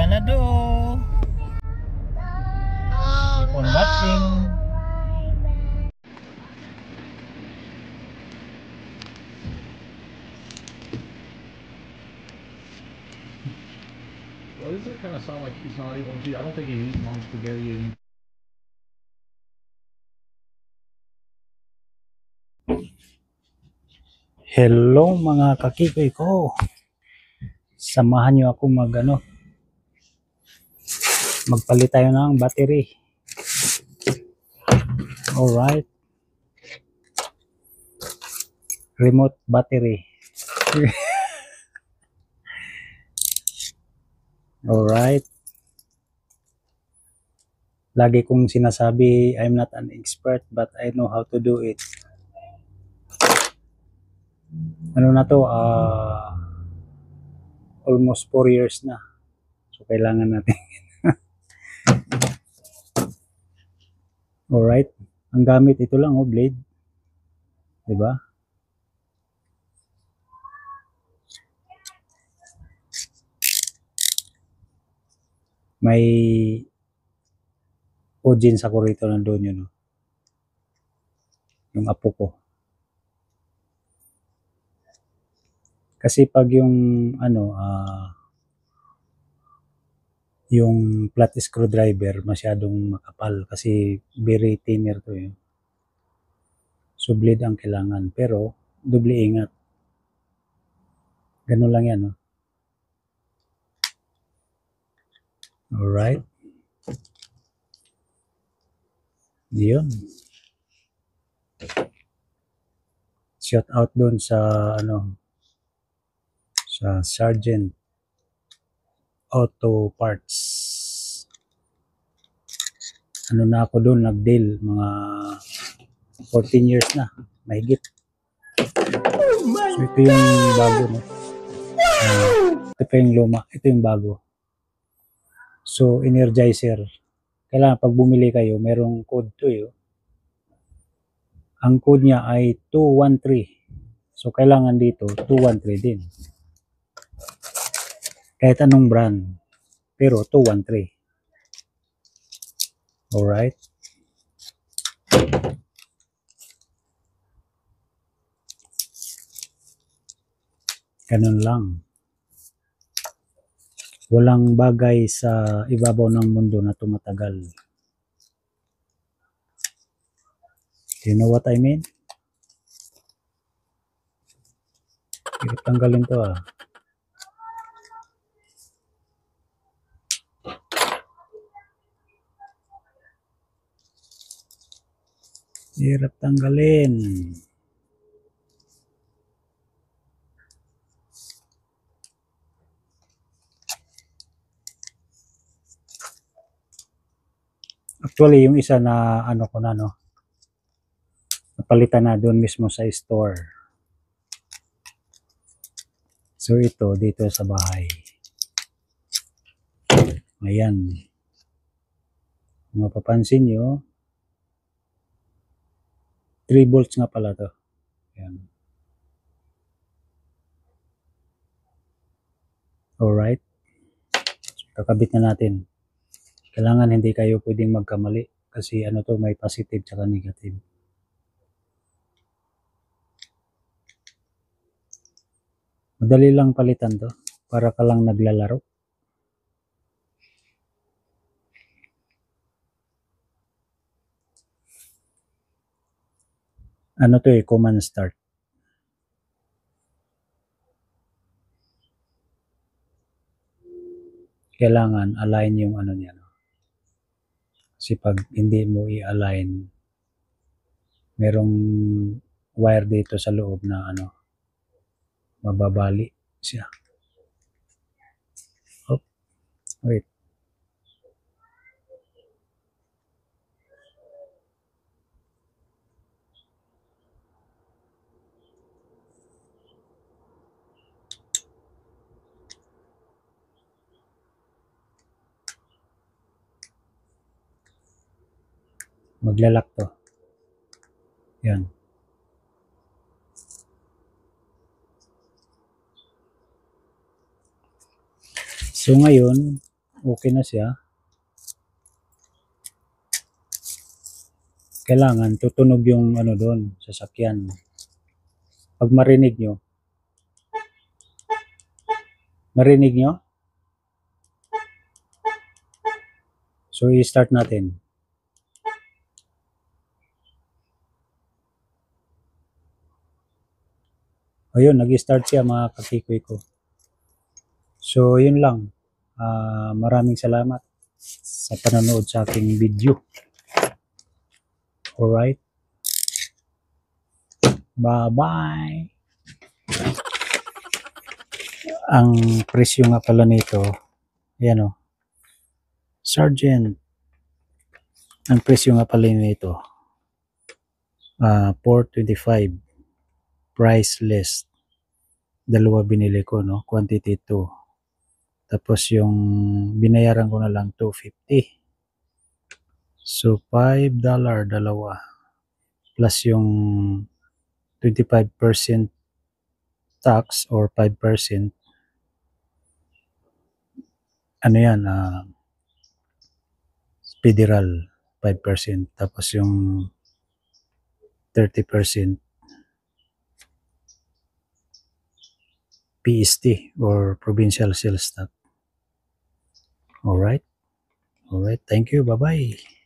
Canada. Keep on watching. Why does it kind of sound like he's not able to? I don't think he eats long spaghetti. Hello mga kakikoy ko. Samahan nyo ako magpalit tayo ng battery. Alright. Remote battery. Alright. Lagi kong sinasabi, I'm not an expert but I know how to do it. Ano na to? Almost 4 years na. So kailangan natin. Alright. Ang gamit ito lang, blade. Diba? May audience ako rito, nandun yun. Yung apo ko. Kasi pag yung yung flat screwdriver masyadong makapal kasi very thinner to eh. So blade ang kailangan, pero doble ingat. Ganun lang yan, no? Alright. Yun. Shout out doon sa sa Sergeant Auto Parts. Ano na ako doon, nag-deal mga 14 years na, mahigit. So ito yung bago, no? Ito pa yung luma, ito yung bago. So Energizer, kailangan pag bumili kayo, merong code to eh. Ang code niya ay 213. So kailangan dito 213 din. Kahit anong brand, pero 213. Alright. Ganun lang. Walang bagay sa ibabaw ng mundo na tumatagal. Do you know what I mean? Hirap tanggalin to ah. Hirap tanggalin. Actually, yung isa na ko na, no? Napalitan na doon mismo sa store. So ito dito sa bahay. Ayan. Kung mapapansin nyo, 3 volts nga pala to. Ayan. Alright. So, kakabit na natin. Kailangan hindi kayo pwedeng magkamali kasi to, may positive tsaka negative. Madali lang palitan to para ka lang naglalaro. Ano to eh, command start. Kailangan align yung niya. No? Kasi pag hindi mo i-align, merong wire dito sa loob na mababali siya. Oh, wait. Maglalak to. Yan. So ngayon, okay na siya. Kailangan tutunog yung ano doon, sasakyan. Pag marinig nyo, so i-start natin. Ayun, nag-start siya mga kakikoy ko. So, yun lang. Maraming salamat sa panonood sa aking video. Alright. Bye-bye. Ang presyo nga pala nito, yan o. Sergeant. Ang presyo nga pala nito, 425. Price list. Dalawa binili ko, no? Quantity 2. Tapos yung binayaran ko na lang 250. So, $5 dalawa. Plus yung 25% tax or 5%. Ano yan? Federal 5%. Tapos yung 30% PST or provincial sales tax. Alright. Alright. Thank you. Bye-bye.